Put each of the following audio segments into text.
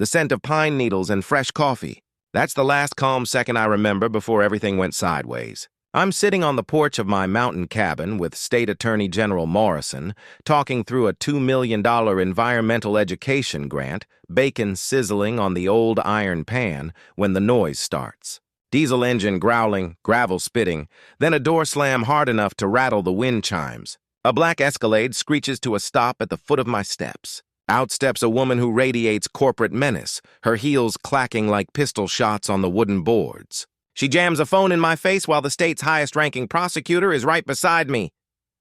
the scent of pine needles and fresh coffee. That's the last calm second I remember before everything went sideways. I'm sitting on the porch of my mountain cabin with State Attorney General Morrison, talking through a $2 million environmental education grant, bacon sizzling on the old iron pan, when the noise starts. Diesel engine growling, gravel spitting, then a door slam hard enough to rattle the wind chimes. A black Escalade screeches to a stop at the foot of my steps. Out steps a woman who radiates corporate menace, her heels clacking like pistol shots on the wooden boards. She jams a phone in my face while the state's highest-ranking prosecutor is right beside me.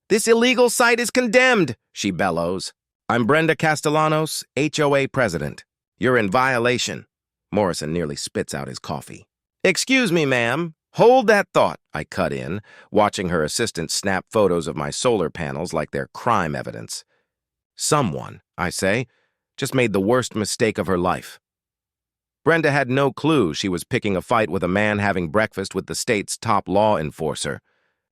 "This illegal site is condemned," she bellows. "I'm Brenda Castellanos, HOA president. You're in violation." Morrison nearly spits out his coffee. "Excuse me, ma'am. Hold that thought," I cut in, watching her assistant snap photos of my solar panels like they're crime evidence. Someone, I say, just made the worst mistake of her life. Brenda had no clue she was picking a fight with a man having breakfast with the state's top law enforcer.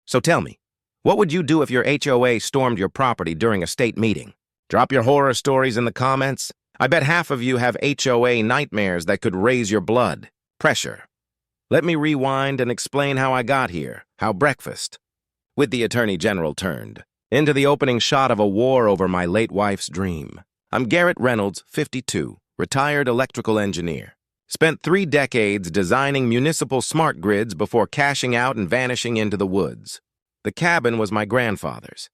"So tell me, what would you do if your HOA stormed your property during a state meeting? Drop your horror stories in the comments. I bet half of you have HOA nightmares that could raise your blood pressure. Let me rewind and explain how I got here, how breakfast." With the Attorney General turned into the opening shot of a war over my late wife's dream. I'm Garrett Reynolds, 52, retired electrical engineer. Spent 3 decades designing municipal smart grids before cashing out and vanishing into the woods. The cabin was my grandfather's,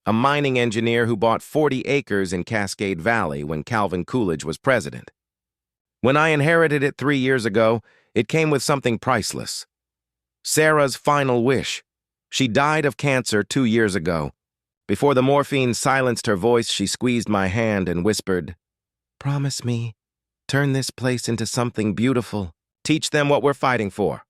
a mining engineer who bought 40 acres in Cascade Valley when Calvin Coolidge was president. When I inherited it 3 years ago, it came with something priceless. Sarah's final wish. She died of cancer 2 years ago. Before the morphine silenced her voice, she squeezed my hand and whispered, "Promise me. Turn this place into something beautiful. Teach them what we're fighting for."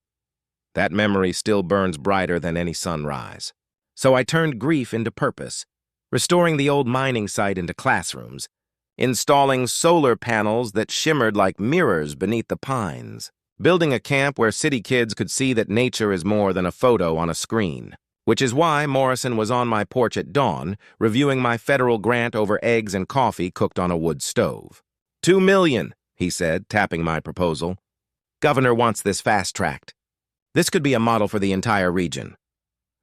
That memory still burns brighter than any sunrise. So I turned grief into purpose, restoring the old mining site into classrooms, installing solar panels that shimmered like mirrors beneath the pines, building a camp where city kids could see that nature is more than a photo on a screen. Which is why Morrison was on my porch at dawn, reviewing my federal grant over eggs and coffee cooked on a wood stove. $2 million, he said, tapping my proposal. "Governor wants this fast-tracked. This could be a model for the entire region."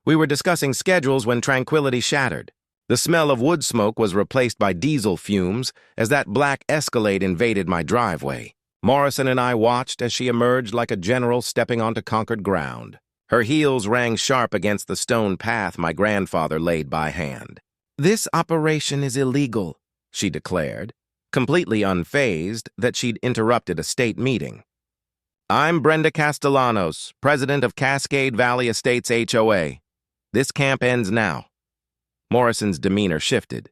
We were discussing schedules when tranquility shattered. The smell of wood smoke was replaced by diesel fumes as that black Escalade invaded my driveway. Morrison and I watched as she emerged like a general stepping onto conquered ground. Her heels rang sharp against the stone path my grandfather laid by hand. "This operation is illegal," she declared, completely unfazed that she'd interrupted a state meeting. "I'm Brenda Castellanos, president of Cascade Valley Estates HOA. This camp ends now." Morrison's demeanor shifted.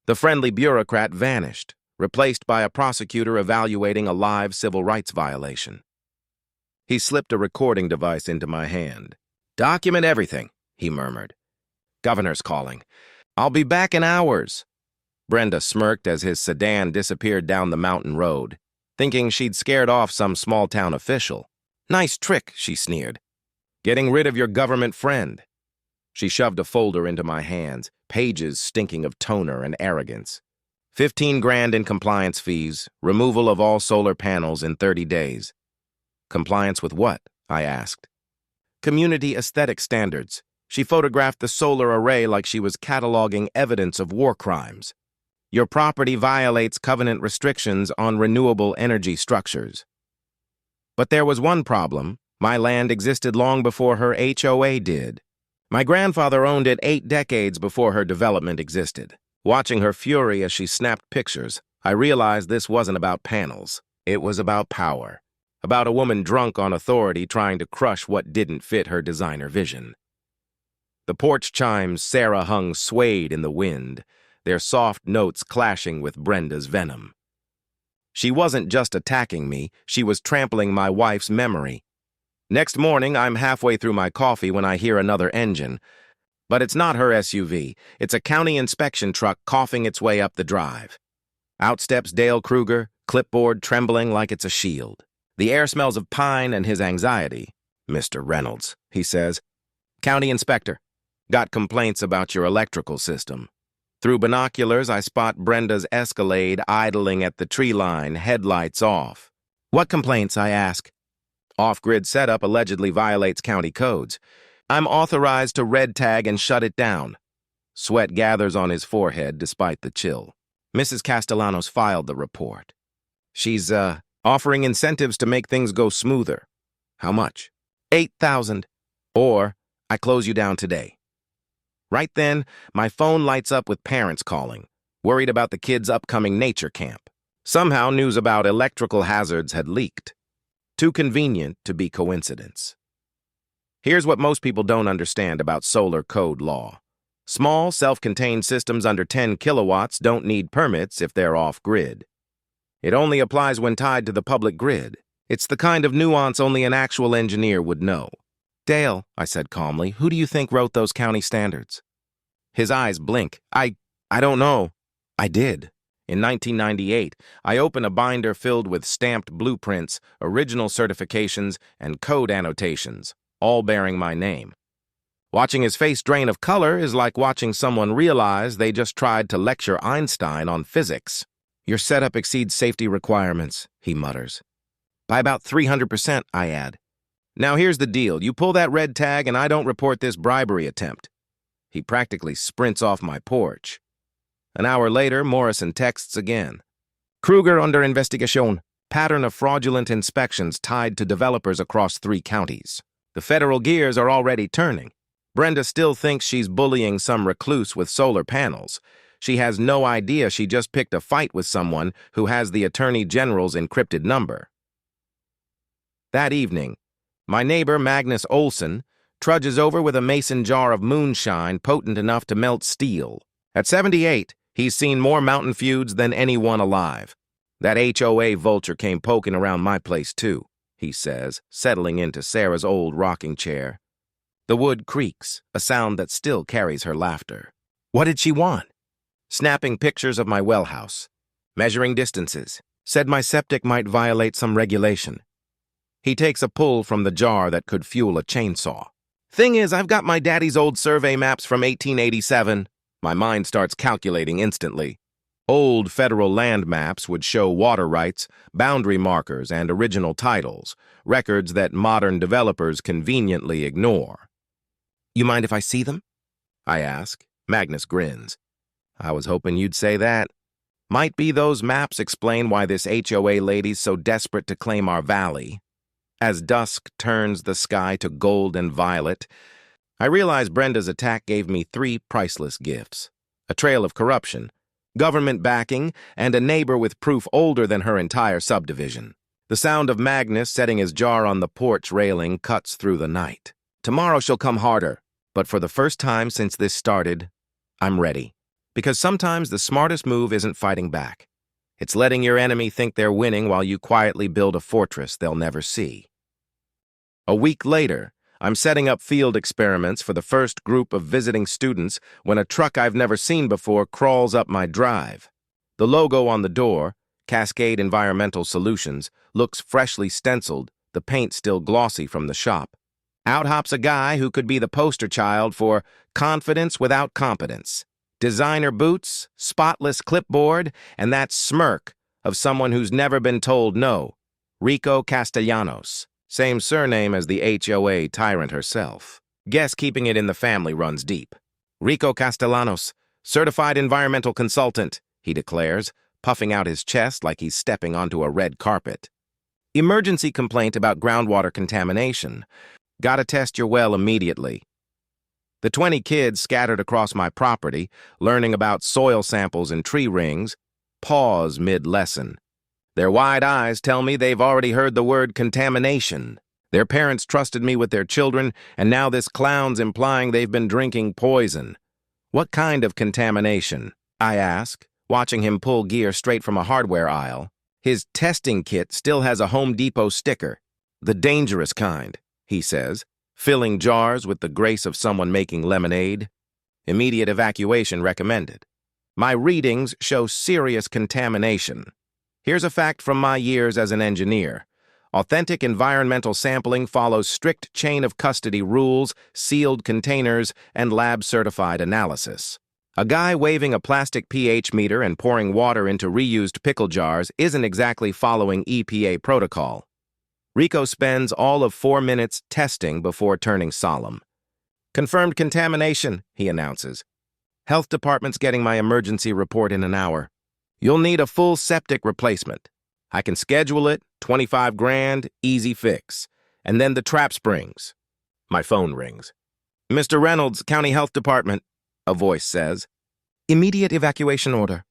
The friendly bureaucrat vanished, replaced by a prosecutor evaluating a live civil rights violation. He slipped a recording device into my hand. "Document everything," he murmured. "Governor's calling. I'll be back in hours." Brenda smirked as his sedan disappeared down the mountain road, thinking she'd scared off some small-town official. "Nice trick," she sneered. "Getting rid of your government friend." She shoved a folder into my hands, pages stinking of toner and arrogance. 15 grand in compliance fees, removal of all solar panels in 30 days. "Compliance with what?" I asked. "Community aesthetic standards." She photographed the solar array like she was cataloging evidence of war crimes. "Your property violates covenant restrictions on renewable energy structures." But there was one problem. My land existed long before her HOA did. My grandfather owned it 8 decades before her development existed. Watching her fury as she snapped pictures, I realized this wasn't about panels. It was about power. About a woman drunk on authority trying to crush what didn't fit her designer vision. The porch chimes Sarah hung swayed in the wind, their soft notes clashing with Brenda's venom. She wasn't just attacking me, she was trampling my wife's memory. Next morning, I'm halfway through my coffee when I hear another engine. But it's not her SUV, it's a county inspection truck coughing its way up the drive. Out steps Dale Kruger, clipboard trembling like it's a shield. The air smells of pine and his anxiety. "Mr. Reynolds," he says. "County inspector. Got complaints about your electrical system." Through binoculars, I spot Brenda's Escalade idling at the tree line, headlights off. What complaints, I ask. Off-grid setup allegedly violates county codes. I'm authorized to red tag and shut it down. Sweat gathers on his forehead despite the chill. Mrs. Castellanos filed the report. She's, offering incentives to make things go smoother. How much? $8,000. Or, I close you down today. Right then, my phone lights up with parents calling, worried about the kids' upcoming nature camp. Somehow news about electrical hazards had leaked. Too convenient to be coincidence. Here's what most people don't understand about solar code law. Small, self-contained systems under 10 kilowatts don't need permits if they're off-grid. It only applies when tied to the public grid. It's the kind of nuance only an actual engineer would know. Dale, I said calmly, who do you think wrote those county standards? His eyes blink. I don't know. I did. In 1998, I opened a binder filled with stamped blueprints, original certifications, and code annotations, all bearing my name. Watching his face drain of color is like watching someone realize they just tried to lecture Einstein on physics. Your setup exceeds safety requirements, he mutters. By about 300%, I add. Now here's the deal. You pull that red tag and I don't report this bribery attempt. He practically sprints off my porch. An hour later, Morrison texts again. Kruger under investigation. Pattern of fraudulent inspections tied to developers across 3 counties. The federal gears are already turning. Brenda still thinks she's bullying some recluse with solar panels. She has no idea she just picked a fight with someone who has the Attorney General's encrypted number. That evening, my neighbor Magnus Olson trudges over with a mason jar of moonshine potent enough to melt steel. At 78, he's seen more mountain feuds than anyone alive. That HOA vulture came poking around my place too, he says, settling into Sarah's old rocking chair. The wood creaks, a sound that still carries her laughter. What did she want? Snapping pictures of my well house. Measuring distances. Said my septic might violate some regulation. He takes a pull from the jar that could fuel a chainsaw. Thing is, I've got my daddy's old survey maps from 1887. My mind starts calculating instantly. Old federal land maps would show water rights, boundary markers, and original titles, records that modern developers conveniently ignore. You mind if I see them? I ask. Magnus grins. I was hoping you'd say that. Might be those maps explain why this HOA lady's so desperate to claim our valley. As dusk turns the sky to gold and violet, I realize Brenda's attack gave me 3 priceless gifts. A trail of corruption, government backing, and a neighbor with proof older than her entire subdivision. The sound of Magnus setting his jar on the porch railing cuts through the night. Tomorrow she'll come harder, but for the first time since this started, I'm ready. Because sometimes the smartest move isn't fighting back. It's letting your enemy think they're winning while you quietly build a fortress they'll never see. A week later, I'm setting up field experiments for the first group of visiting students when a truck I've never seen before crawls up my drive. The logo on the door, Cascade Environmental Solutions, looks freshly stenciled, the paint still glossy from the shop. Out hops a guy who could be the poster child for confidence without competence. Designer boots, spotless clipboard, and that smirk of someone who's never been told no. Rico Castellanos. Same surname as the HOA tyrant herself. Guess keeping it in the family runs deep. Rico Castellanos, certified environmental consultant, he declares, puffing out his chest like he's stepping onto a red carpet. Emergency complaint about groundwater contamination. Gotta test your well immediately. The 20 kids scattered across my property, learning about soil samples and tree rings, pause mid-lesson. Their wide eyes tell me they've already heard the word contamination. Their parents trusted me with their children, and now this clown's implying they've been drinking poison. What kind of contamination? I ask, watching him pull gear straight from a hardware aisle. His testing kit still has a Home Depot sticker. The dangerous kind, he says, filling jars with the grace of someone making lemonade. Immediate evacuation recommended. My readings show serious contamination. Here's a fact from my years as an engineer. Authentic environmental sampling follows strict chain of custody rules, sealed containers, and lab-certified analysis. A guy waving a plastic pH meter and pouring water into reused pickle jars isn't exactly following EPA protocol. Rico spends all of 4 minutes testing before turning solemn. "Confirmed contamination," he announces. "Health department's getting my emergency report in an hour. You'll need a full septic replacement. I can schedule it, 25 grand, easy fix. And then the trap springs." My phone rings. "Mr. Reynolds, County Health Department," a voice says. "Immediate evacuation order.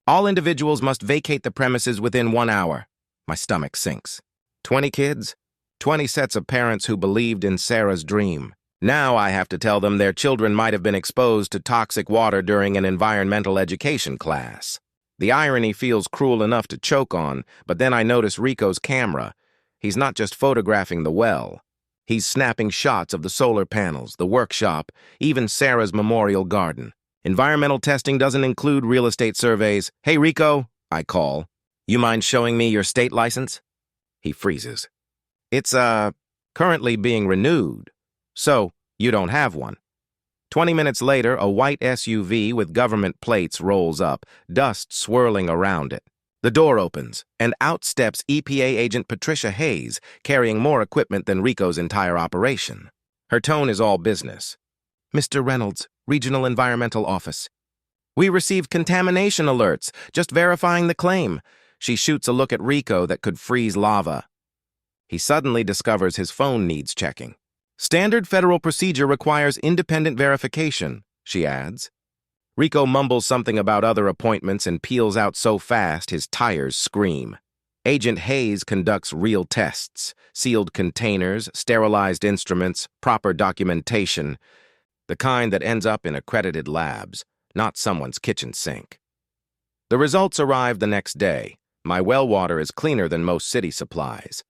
All individuals must vacate the premises within 1 hour." My stomach sinks. 20 kids? 20 sets of parents who believed in Sarah's dream. Now I have to tell them their children might have been exposed to toxic water during an environmental education class. The irony feels cruel enough to choke on, but then I notice Rico's camera. He's not just photographing the well. He's snapping shots of the solar panels, the workshop, even Sarah's memorial garden. Environmental testing doesn't include real estate surveys. "Hey, Rico," I call. "You mind showing me your state license?" He freezes. "It's, currently being renewed. So, you don't have one." 20 minutes later, a white SUV with government plates rolls up, dust swirling around it. The door opens, and out steps EPA agent Patricia Hayes, carrying more equipment than Rico's entire operation. Her tone is all business. "Mr. Reynolds, Regional Environmental Office. We received contamination alerts, just verifying the claim." She shoots a look at Rico that could freeze lava. He suddenly discovers his phone needs checking. "Standard federal procedure requires independent verification," she adds. Rico mumbles something about other appointments and peels out so fast his tires scream. Agent Hayes conducts real tests, sealed containers, sterilized instruments, proper documentation, the kind that ends up in accredited labs, not someone's kitchen sink. The results arrive the next day. My well water is cleaner than most city supplies.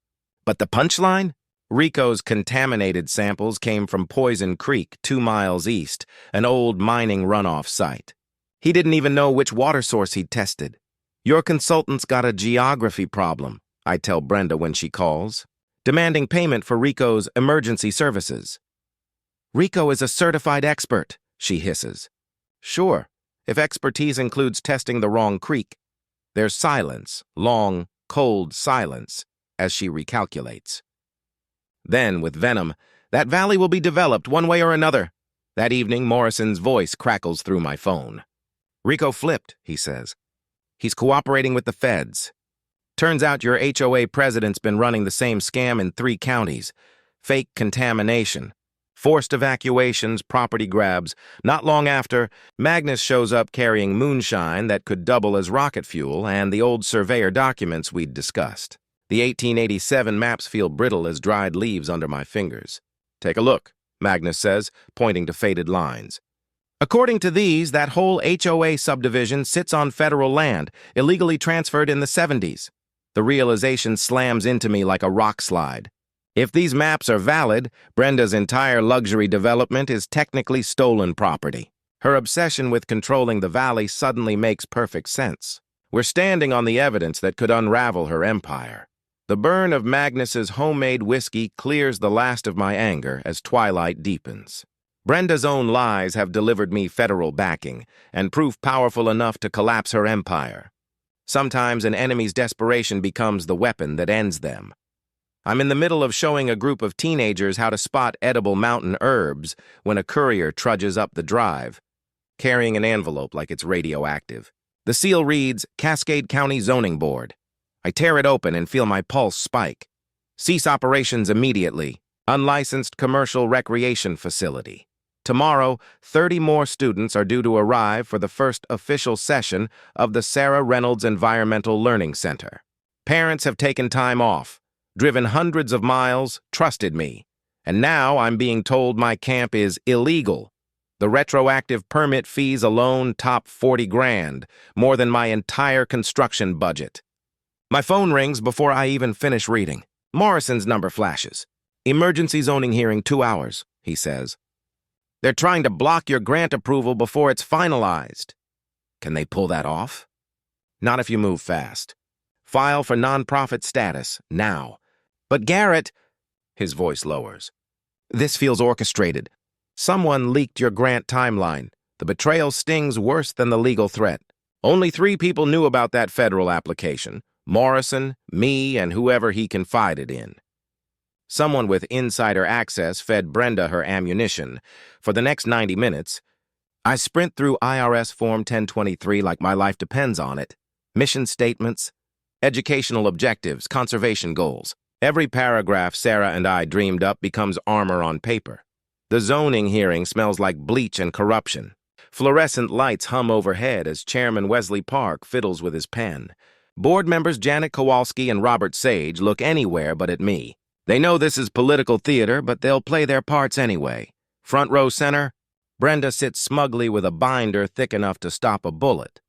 But the punchline? Rico's contaminated samples came from Poison Creek, 2 miles east, an old mining runoff site. He didn't even know which water source he'd tested. "Your consultant's got a geography problem," I tell Brenda when she calls, demanding payment for Rico's emergency services. "Rico is a certified expert," she hisses. "Sure, if expertise includes testing the wrong creek." There's silence, long, cold silence, as she recalculates. Then, with venom, "That valley will be developed one way or another." That evening, Morrison's voice crackles through my phone. "Rico flipped," he says. "He's cooperating with the feds. Turns out your HOA president's been running the same scam in 3 counties. Fake contamination, forced evacuations, property grabs. Not long after, Magnus shows up carrying moonshine that could double as rocket fuel and the old surveyor documents we'd discussed. The 1887 maps feel brittle as dried leaves under my fingers. "Take a look," Magnus says, pointing to faded lines. "According to these, that whole HOA subdivision sits on federal land, illegally transferred in the 70s. The realization slams into me like a rock slide. If these maps are valid, Brenda's entire luxury development is technically stolen property. Her obsession with controlling the valley suddenly makes perfect sense. We're standing on the evidence that could unravel her empire. The burn of Magnus's homemade whiskey clears the last of my anger as twilight deepens. Brenda's own lies have delivered me federal backing and proof powerful enough to collapse her empire. Sometimes an enemy's desperation becomes the weapon that ends them. I'm in the middle of showing a group of teenagers how to spot edible mountain herbs when a courier trudges up the drive, carrying an envelope like it's radioactive. The seal reads, "Cascade County Zoning Board." I tear it open and feel my pulse spike. "Cease operations immediately. Unlicensed commercial recreation facility." Tomorrow, 30 more students are due to arrive for the first official session of the Sarah Reynolds Environmental Learning Center. Parents have taken time off, driven hundreds of miles, trusted me, and now I'm being told my camp is illegal. The retroactive permit fees alone top 40 grand, more than my entire construction budget. My phone rings before I even finish reading. Morrison's number flashes. "Emergency zoning hearing 2 hours, he says. "They're trying to block your grant approval before it's finalized." Can they pull that off? Not if you move fast. File for nonprofit status, now. "But Garrett," his voice lowers. "This feels orchestrated. Someone leaked your grant timeline. The betrayal stings worse than the legal threat. Only 3 people knew about that federal application: Morrison, me, and whoever he confided in. Someone with insider access fed Brenda her ammunition. For the next 90 minutes, I sprint through IRS Form 1023 like my life depends on it. Mission statements, educational objectives, conservation goals. Every paragraph Sarah and I dreamed up becomes armor on paper. The zoning hearing smells like bleach and corruption. Fluorescent lights hum overhead as Chairman Wesley Park fiddles with his pen. Board members Janet Kowalski and Robert Sage look anywhere but at me. They know this is political theater, but they'll play their parts anyway. Front row center, Brenda sits smugly with a binder thick enough to stop a bullet.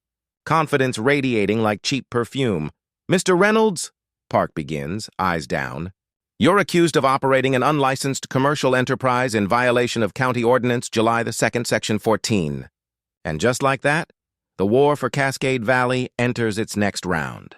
Confidence radiating like cheap perfume. "Mr. Reynolds," Park begins, eyes down, "you're accused of operating an unlicensed commercial enterprise in violation of County Ordinance July the 2nd, Section 14. And just like that, the war for Cascade Valley enters its next round.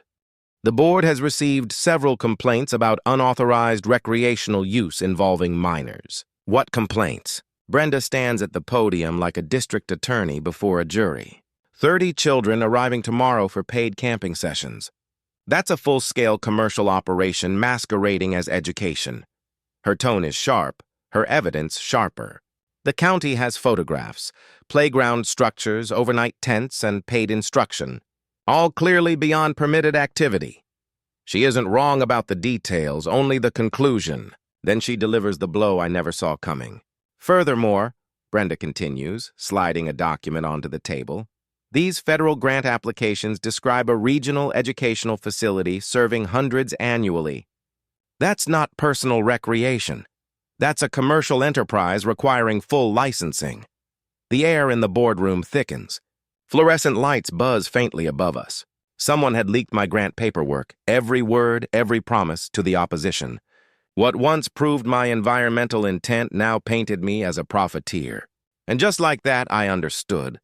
The board has received several complaints about unauthorized recreational use involving minors." What complaints? Brenda stands at the podium like a district attorney before a jury. 30 children arriving tomorrow for paid camping sessions. That's a full-scale commercial operation masquerading as education. Her tone is sharp, her evidence sharper. The county has photographs, playground structures, overnight tents, and paid instruction, all clearly beyond permitted activity. She isn't wrong about the details, only the conclusion. Then she delivers the blow I never saw coming. "Furthermore," Brenda continues, sliding a document onto the table, "these federal grant applications describe a regional educational facility serving hundreds annually. That's not personal recreation. That's a commercial enterprise requiring full licensing." The air in the boardroom thickens. Fluorescent lights buzz faintly above us. Someone had leaked my grant paperwork, every word, every promise, to the opposition. What once proved my environmental intent now painted me as a profiteer. And just like that, I understood.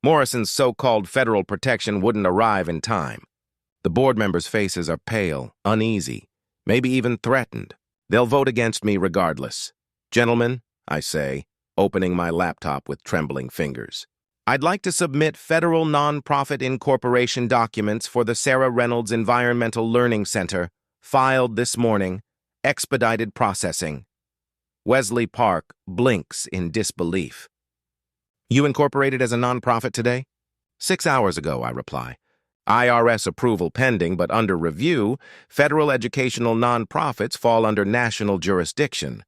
Morrison's so-called federal protection wouldn't arrive in time. The board members' faces are pale, uneasy, maybe even threatened. They'll vote against me regardless. "Gentlemen," I say, opening my laptop with trembling fingers, "I'd like to submit federal nonprofit incorporation documents for the Sarah Reynolds Environmental Learning Center, filed this morning, expedited processing." Wesley Park blinks in disbelief. "You incorporated as a nonprofit today?" "6 hours ago," I reply. "IRS approval pending, but under review, federal educational nonprofits fall under national jurisdiction."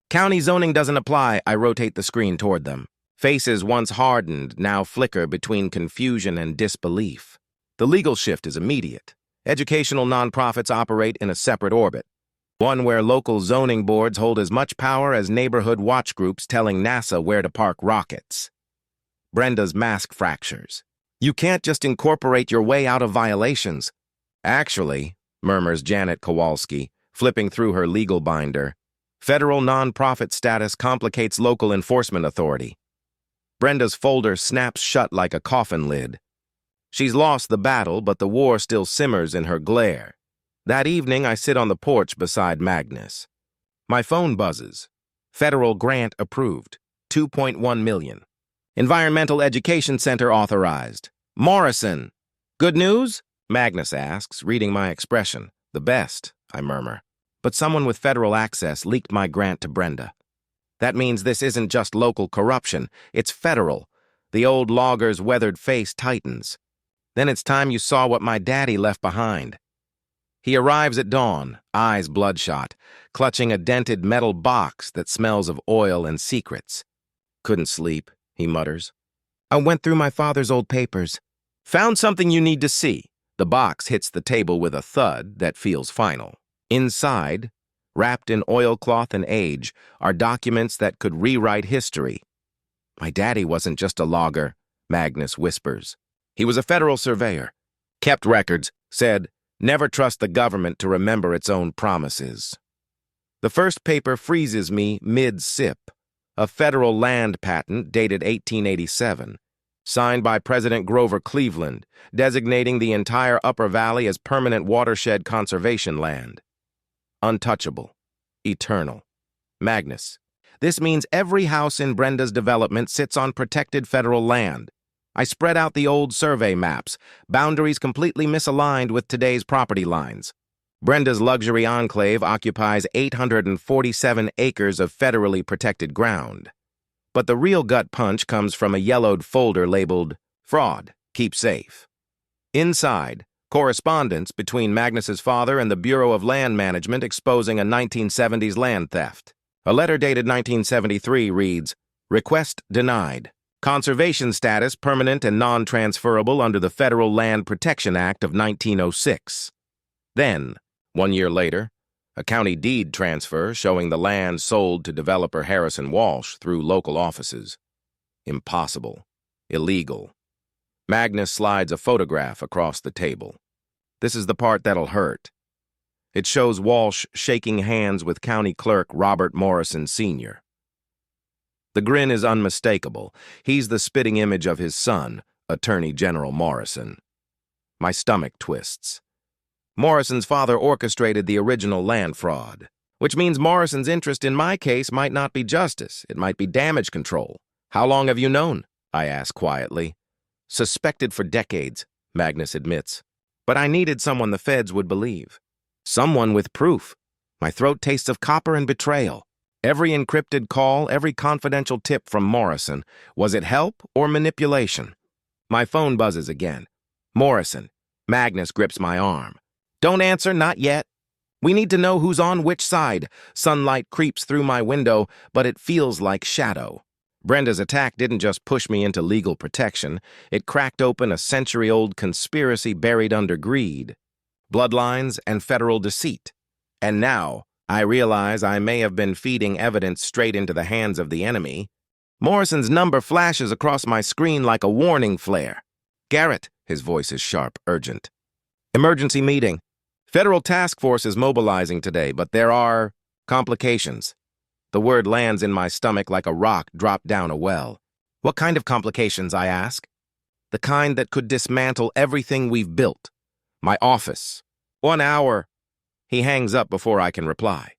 "County zoning doesn't apply," I rotate the screen toward them. Faces once hardened now flicker between confusion and disbelief. The legal shift is immediate. Educational nonprofits operate in a separate orbit, one where local zoning boards hold as much power as neighborhood watch groups telling NASA where to park rockets. Brenda's mask fractures. "You can't just incorporate your way out of violations." "Actually," murmurs Janet Kowalski, flipping through her legal binder, "federal nonprofit status complicates local enforcement authority." Brenda's folder snaps shut like a coffin lid. She's lost the battle, but the war still simmers in her glare. That evening, I sit on the porch beside Magnus. My phone buzzes. Federal grant approved. 2.1 million. Environmental Education Center authorized. Morrison. "Good news?" Magnus asks, reading my expression. "The best," I murmur. "But someone with federal access leaked my grant to Brenda. That means this isn't just local corruption, it's federal." The old logger's weathered face tightens. "Then it's time you saw what my daddy left behind." He arrives at dawn, eyes bloodshot, clutching a dented metal box that smells of oil and secrets. "Couldn't sleep," he mutters. "I went through my father's old papers. Found something you need to see." The box hits the table with a thud that feels final. Inside, wrapped in oilcloth and age, are documents that could rewrite history. "My daddy wasn't just a logger," Magnus whispers. "He was a federal surveyor. Kept records, said, never trust the government to remember its own promises." The first paper freezes me mid-sip. A federal land patent dated 1887, signed by President Grover Cleveland, designating the entire Upper Valley as permanent watershed conservation land. Untouchable. Eternal. Magnus, This means every house in Brenda's development sits on protected federal land. I spread out the old survey maps, boundaries completely misaligned with today's property lines. Brenda's luxury enclave occupies 847 acres of federally protected ground. But the real gut punch comes from a yellowed folder labeled Fraud, Keep Safe. Inside, correspondence between Magnus's father and the Bureau of Land Management exposing a 1970s land theft. A letter dated 1973 reads, "Request denied. Conservation status permanent and non-transferable under the Federal Land Protection Act of 1906. Then, 1 year later, a county deed transfer showing the land sold to developer Harrison Walsh through local offices. Impossible. Illegal. Magnus slides a photograph across the table. This is the part that'll hurt. It shows Walsh shaking hands with County Clerk Robert Morrison Sr. The grin is unmistakable. He's the spitting image of his son, Attorney General Morrison. My stomach twists. Morrison's father orchestrated the original land fraud, which means Morrison's interest in my case might not be justice, it might be damage control. How long have you known? I ask quietly. Suspected for decades, Magnus admits. But I needed someone the feds would believe. Someone with proof. My throat tastes of copper and betrayal. Every encrypted call, every confidential tip from Morrison. Was it help or manipulation? My phone buzzes again. Morrison. Magnus grips my arm. Don't answer, not yet. We need to know who's on which side. Sunlight creeps through my window, but it feels like shadow. Brenda's attack didn't just push me into legal protection. It cracked open a century-old conspiracy buried under greed, bloodlines, and federal deceit. And now, I realize I may have been feeding evidence straight into the hands of the enemy. Morrison's number flashes across my screen like a warning flare. Garrett, his voice is sharp, urgent. Emergency meeting. Federal task force is mobilizing today, but there are complications. The word lands in my stomach like a rock dropped down a well. What kind of complications, I ask? The kind that could dismantle everything we've built. My office. 1 hour. He hangs up before I can reply.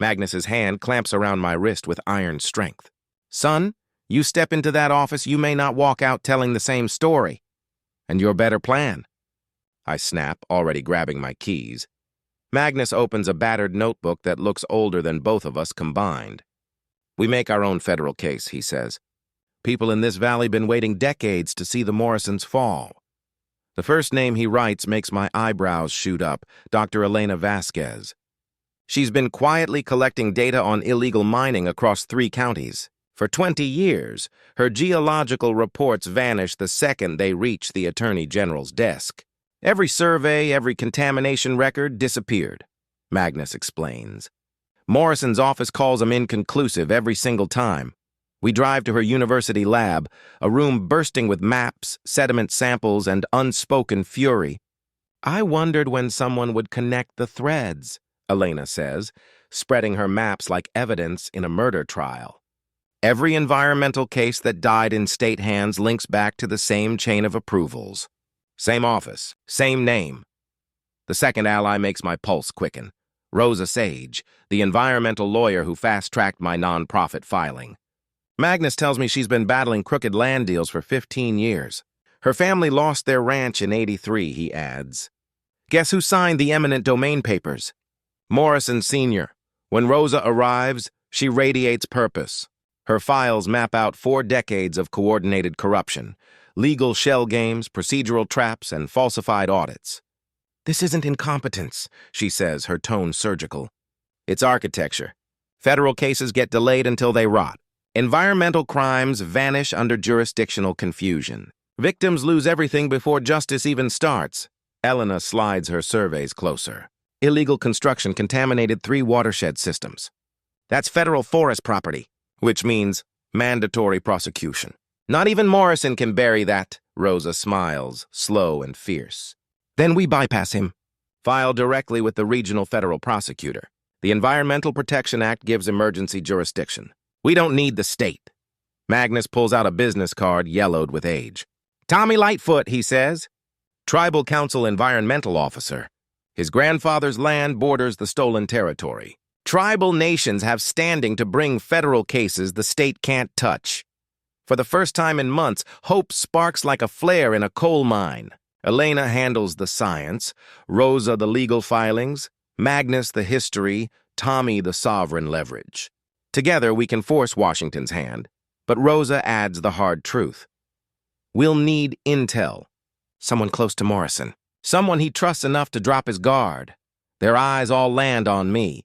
Magnus's hand clamps around my wrist with iron strength. Son, you step into that office, you may not walk out telling the same story. And your better plan. I snap, already grabbing my keys. Magnus opens a battered notebook that looks older than both of us combined. We make our own federal case, he says. People in this valley been waiting decades to see the Morrisons fall. The first name he writes makes my eyebrows shoot up, Dr. Elena Vasquez. She's been quietly collecting data on illegal mining across 3 counties. For 20 years, her geological reports vanish the second they reach the Attorney General's desk. Every survey, every contamination record disappeared, Magnus explains. Morrison's office calls them inconclusive every single time. We drive to her university lab, a room bursting with maps, sediment samples, and unspoken fury. I wondered when someone would connect the threads, Elena says, spreading her maps like evidence in a murder trial. Every environmental case that died in state hands links back to the same chain of approvals. Same office, same name. The second ally makes my pulse quicken. Rosa Sage, the environmental lawyer who fast-tracked my nonprofit filing. Magnus tells me she's been battling crooked land deals for 15 years. Her family lost their ranch in '83, he adds. Guess who signed the eminent domain papers? Morrison Sr. When Rosa arrives, she radiates purpose. Her files map out 4 decades of coordinated corruption, legal shell games, procedural traps, and falsified audits. This isn't incompetence, she says, her tone surgical. It's architecture. Federal cases get delayed until they rot. Environmental crimes vanish under jurisdictional confusion. Victims lose everything before justice even starts. Elena slides her surveys closer. Illegal construction contaminated 3 watershed systems. That's federal forest property, which means mandatory prosecution. Not even Morrison can bury that, Rosa smiles, slow and fierce. Then we bypass him. File directly with the regional federal prosecutor. The Environmental Protection Act gives emergency jurisdiction. We don't need the state. Magnus pulls out a business card yellowed with age. Tommy Lightfoot, he says. Tribal Council environmental officer. His grandfather's land borders the stolen territory. Tribal nations have standing to bring federal cases the state can't touch. For the first time in months, hope sparks like a flare in a coal mine. Elena handles the science, Rosa the legal filings, Magnus the history, Tommy the sovereign leverage. Together we can force Washington's hand, but Rosa adds the hard truth. We'll need intel. Someone close to Morrison. Someone he trusts enough to drop his guard. Their eyes all land on me.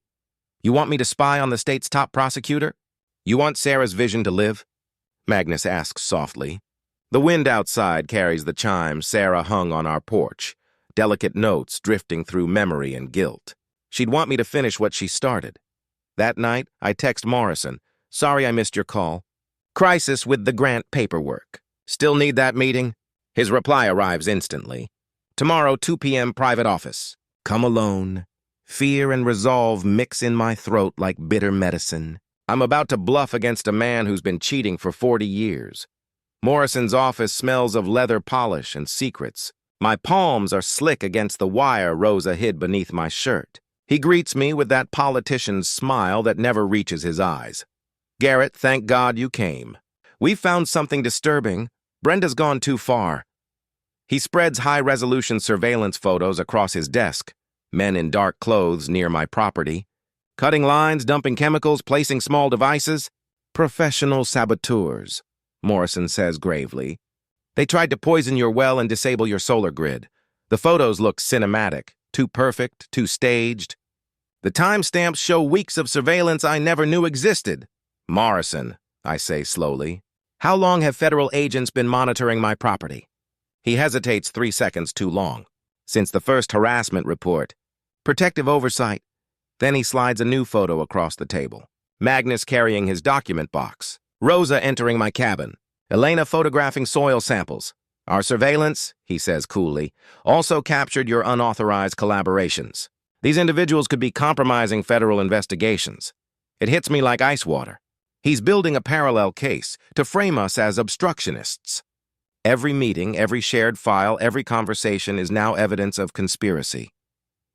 You want me to spy on the state's top prosecutor? You want Sarah's vision to live? Magnus asks softly. The wind outside carries the chimes Sarah hung on our porch, delicate notes drifting through memory and guilt. She'd want me to finish what she started. That night, I text Morrison, sorry I missed your call. Crisis with the grant paperwork. Still need that meeting? His reply arrives instantly. Tomorrow, 2 p.m. private office. Come alone. Fear and resolve mix in my throat like bitter medicine. I'm about to bluff against a man who's been cheating for 40 years. Morrison's office smells of leather polish and secrets. My palms are slick against the wire Rosa hid beneath my shirt. He greets me with that politician's smile that never reaches his eyes. Garrett, thank God you came. We found something disturbing. Brenda's gone too far. He spreads high-resolution surveillance photos across his desk. Men in dark clothes near my property. Cutting lines, dumping chemicals, placing small devices. Professional saboteurs, Morrison says gravely. They tried to poison your well and disable your solar grid. The photos look cinematic, too perfect, too staged. The timestamps show weeks of surveillance I never knew existed. Morrison, I say slowly, how long have federal agents been monitoring my property? He hesitates 3 seconds too long. Since the first harassment report. Protective oversight. Then he slides a new photo across the table. Magnus carrying his document box. Rosa entering my cabin. Elena photographing soil samples. Our surveillance, he says coolly, also captured your unauthorized collaborations. These individuals could be compromising federal investigations. It hits me like ice water. He's building a parallel case to frame us as obstructionists. Every meeting, every shared file, every conversation is now evidence of conspiracy.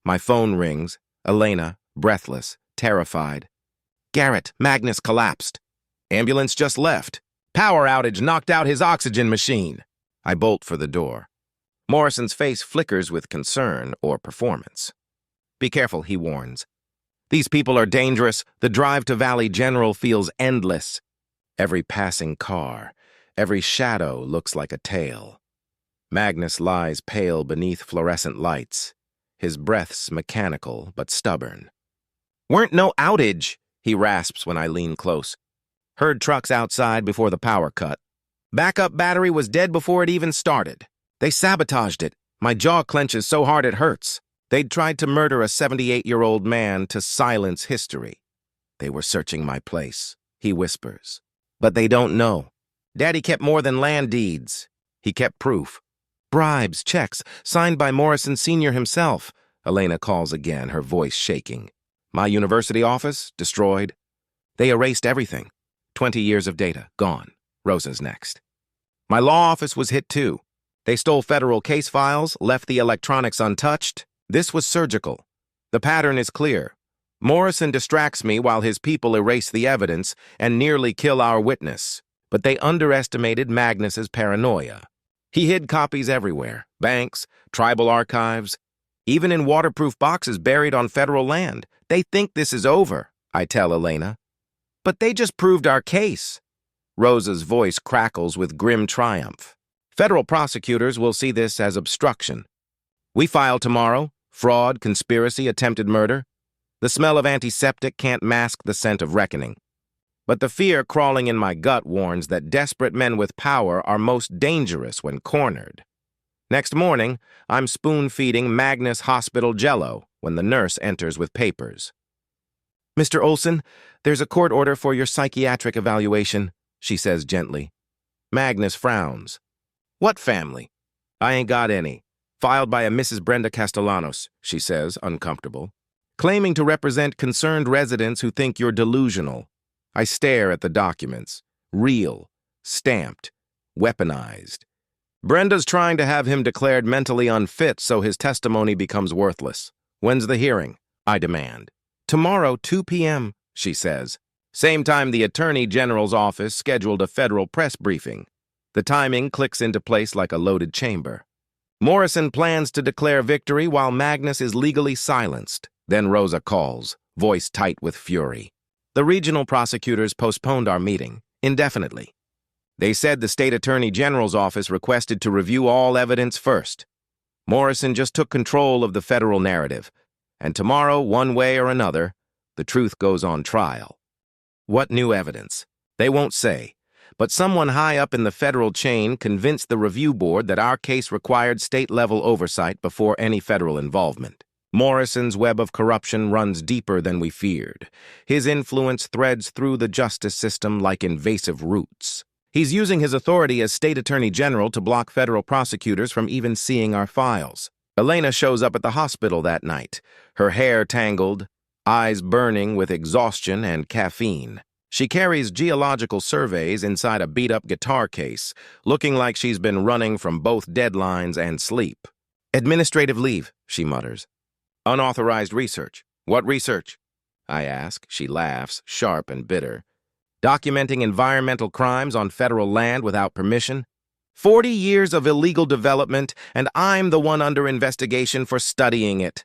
My phone rings. Elena, breathless, terrified. Garrett, Magnus collapsed. Ambulance just left. Power outage knocked out his oxygen machine. I bolt for the door. Morrison's face flickers with concern or performance. Be careful, he warns. These people are dangerous. The drive to Valley General feels endless. Every passing car, every shadow looks like a tale. Magnus lies pale beneath fluorescent lights, his breaths mechanical but stubborn. Weren't no outage, he rasps when I lean close. Heard trucks outside before the power cut. Backup battery was dead before it even started. They sabotaged it. My jaw clenches so hard it hurts. They'd tried to murder a 78-year-old man to silence history. They were searching my place, he whispers. But they don't know. Daddy kept more than land deeds. He kept proof. Bribes, checks, signed by Morrison Sr. himself. Elena calls again, her voice shaking. My university office, destroyed. They erased everything. 20 years of data, gone. Rosa's next. My law office was hit too. They stole federal case files, left the electronics untouched. This was surgical. The pattern is clear. Morrison distracts me while his people erase the evidence and nearly kill our witness. But they underestimated Magnus's paranoia. He hid copies everywhere, banks, tribal archives, even in waterproof boxes buried on federal land. They think this is over, I tell Elena. But they just proved our case. Rosa's voice crackles with grim triumph. Federal prosecutors will see this as obstruction. We file tomorrow, fraud, conspiracy, attempted murder. The smell of antiseptic can't mask the scent of reckoning. But the fear crawling in my gut warns that desperate men with power are most dangerous when cornered. Next morning, I'm spoon-feeding Magnus Hospital Jello when the nurse enters with papers. Mr. Olson, there's a court order for your psychiatric evaluation, she says gently. Magnus frowns. What family? I ain't got any. Filed by a Mrs. Brenda Castellanos, she says, uncomfortable. Claiming to represent concerned residents who think you're delusional. I stare at the documents. Real, stamped, weaponized. Brenda's trying to have him declared mentally unfit so his testimony becomes worthless. When's the hearing? I demand. Tomorrow, 2 p.m., she says. Same time the Attorney General's office scheduled a federal press briefing. The timing clicks into place like a loaded chamber. Morrison plans to declare victory while Magnus is legally silenced. Then Rosa calls, voice tight with fury. The regional prosecutors postponed our meeting, indefinitely. They said the state attorney general's office requested to review all evidence first. Morrison just took control of the federal narrative, and tomorrow, one way or another, the truth goes on trial. What new evidence? They won't say, but someone high up in the federal chain convinced the review board that our case required state-level oversight before any federal involvement. Morrison's web of corruption runs deeper than we feared. His influence threads through the justice system like invasive roots. He's using his authority as state attorney general to block federal prosecutors from even seeing our files. Elena shows up at the hospital that night, her hair tangled, eyes burning with exhaustion and caffeine. She carries geological surveys inside a beat-up guitar case, looking like she's been running from both deadlines and sleep. Administrative leave, she mutters. Unauthorized research. What research? I ask. She laughs, sharp and bitter. Documenting environmental crimes on federal land without permission? 40 years of illegal development, and I'm the one under investigation for studying it.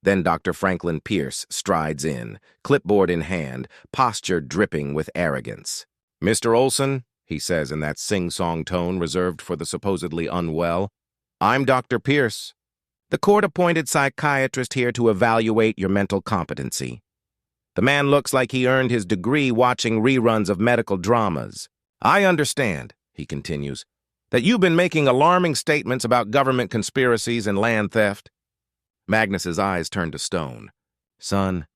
Then Dr. Franklin Pierce strides in, clipboard in hand, posture dripping with arrogance. Mr. Olson, he says in that sing-song tone reserved for the supposedly unwell, I'm Dr. Pierce, the court-appointed psychiatrist here to evaluate your mental competency. The man looks like he earned his degree watching reruns of medical dramas. I understand, he continues, that you've been making alarming statements about government conspiracies and land theft. Magnus's eyes turn to stone. Son,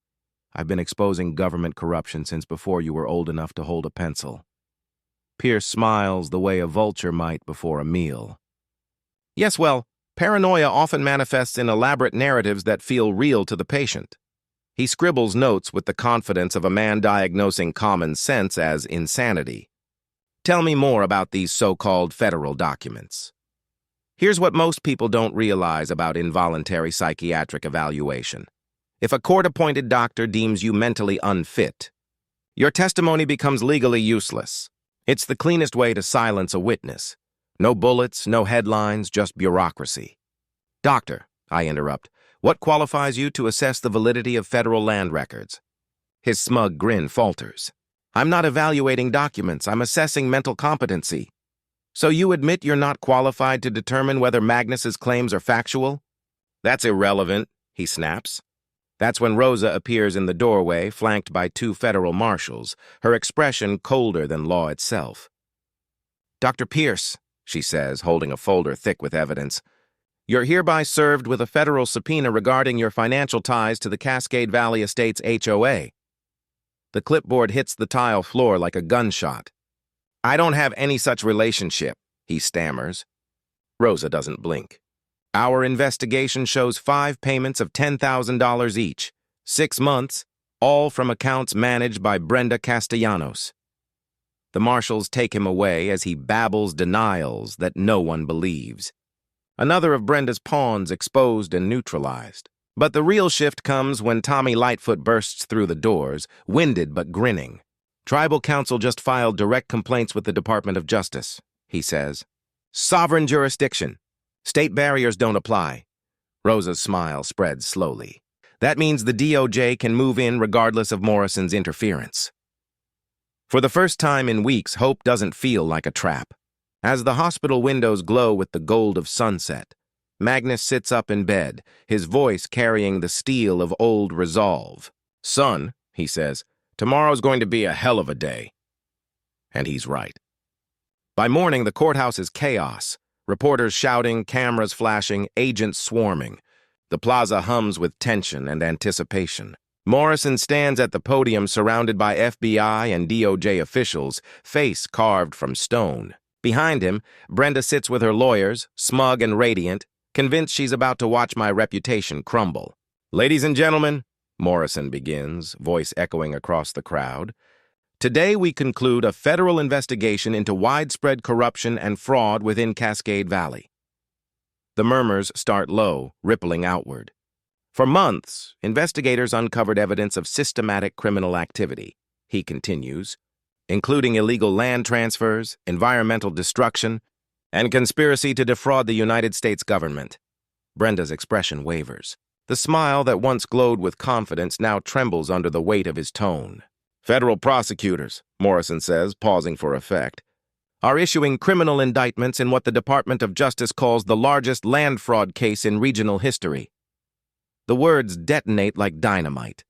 I've been exposing government corruption since before you were old enough to hold a pencil. Pierce smiles the way a vulture might before a meal. Yes, well, paranoia often manifests in elaborate narratives that feel real to the patient. He scribbles notes with the confidence of a man diagnosing common sense as insanity. Tell me more about these so-called federal documents. Here's what most people don't realize about involuntary psychiatric evaluation. If a court-appointed doctor deems you mentally unfit, your testimony becomes legally useless. It's the cleanest way to silence a witness. No bullets, no headlines, just bureaucracy. Doctor, I interrupt, what qualifies you to assess the validity of federal land records? His smug grin falters. I'm not evaluating documents, I'm assessing mental competency. So you admit you're not qualified to determine whether Magnus's claims are factual? That's irrelevant, he snaps. That's when Rosa appears in the doorway, flanked by 2 federal marshals, her expression colder than law itself. Dr. Pierce, she says, holding a folder thick with evidence, you're hereby served with a federal subpoena regarding your financial ties to the Cascade Valley Estates HOA. The clipboard hits the tile floor like a gunshot. I don't have any such relationship, he stammers. Rosa doesn't blink. Our investigation shows 5 payments of $10,000 each, 6 months, all from accounts managed by Brenda Castellanos. The marshals take him away as he babbles denials that no one believes. Another of Brenda's pawns exposed and neutralized. But the real shift comes when Tommy Lightfoot bursts through the doors, winded but grinning. Tribal Council just filed direct complaints with the Department of Justice, he says. Sovereign jurisdiction. State barriers don't apply. Rosa's smile spreads slowly. That means the DOJ can move in regardless of Morrison's interference. For the first time in weeks, hope doesn't feel like a trap. As the hospital windows glow with the gold of sunset, Magnus sits up in bed, his voice carrying the steel of old resolve. Son, he says, tomorrow's going to be a hell of a day. And he's right. By morning, the courthouse is chaos. Reporters shouting, cameras flashing, agents swarming. The plaza hums with tension and anticipation. Morrison stands at the podium surrounded by FBI and DOJ officials, face carved from stone. Behind him, Brenda sits with her lawyers, smug and radiant, convinced she's about to watch my reputation crumble. Ladies and gentlemen, Morrison begins, voice echoing across the crowd. Today we conclude a federal investigation into widespread corruption and fraud within Cascade Valley. The murmurs start low, rippling outward. For months, investigators uncovered evidence of systematic criminal activity, he continues, including illegal land transfers, environmental destruction, and conspiracy to defraud the United States government. Brenda's expression wavers. The smile that once glowed with confidence now trembles under the weight of his tone. Federal prosecutors, Morrison says, pausing for effect, are issuing criminal indictments in what the Department of Justice calls the largest land fraud case in regional history. The words detonate like dynamite.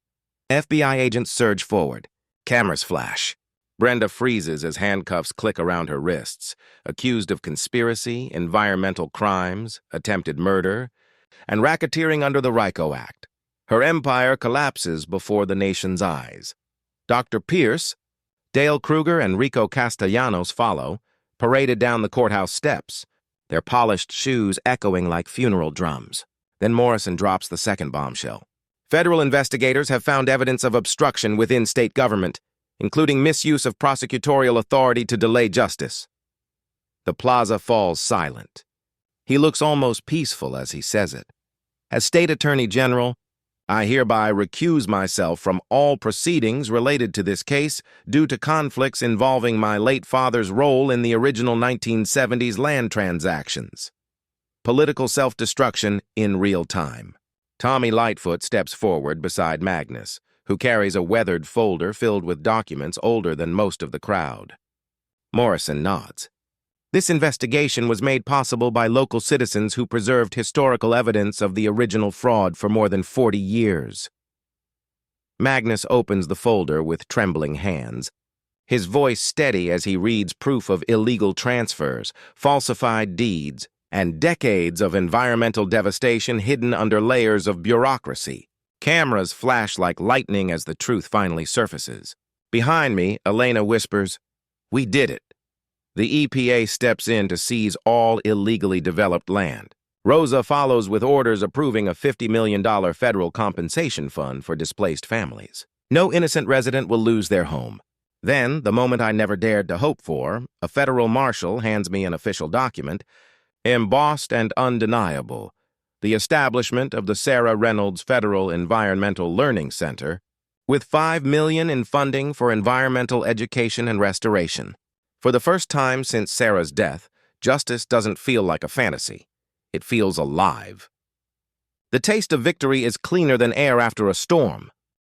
FBI agents surge forward. Cameras flash. Brenda freezes as handcuffs click around her wrists, accused of conspiracy, environmental crimes, attempted murder, and racketeering under the RICO Act. Her empire collapses before the nation's eyes. Dr. Pierce, Dale Kruger, and Rico Castellanos follow, paraded down the courthouse steps, their polished shoes echoing like funeral drums. Then Morrison drops the second bombshell. Federal investigators have found evidence of obstruction within state government, including misuse of prosecutorial authority to delay justice. The plaza falls silent. He looks almost peaceful as he says it. As State Attorney General, I hereby recuse myself from all proceedings related to this case due to conflicts involving my late father's role in the original 1970s land transactions. Political self-destruction in real time. Tommy Lightfoot steps forward beside Magnus, who carries a weathered folder filled with documents older than most of the crowd. Morrison nods. This investigation was made possible by local citizens who preserved historical evidence of the original fraud for more than 40 years. Magnus opens the folder with trembling hands, his voice steady as he reads proof of illegal transfers, falsified deeds, and decades of environmental devastation hidden under layers of bureaucracy. Cameras flash like lightning as the truth finally surfaces. Behind me, Elena whispers, "We did it." The EPA steps in to seize all illegally developed land. Rosa follows with orders approving a $50 million federal compensation fund for displaced families. No innocent resident will lose their home. Then, the moment I never dared to hope for, a federal marshal hands me an official document, embossed and undeniable, the establishment of the Sarah Reynolds Federal Environmental Learning Center, with $5 million in funding for environmental education and restoration. For the first time since Sarah's death, justice doesn't feel like a fantasy. It feels alive. The taste of victory is cleaner than air after a storm.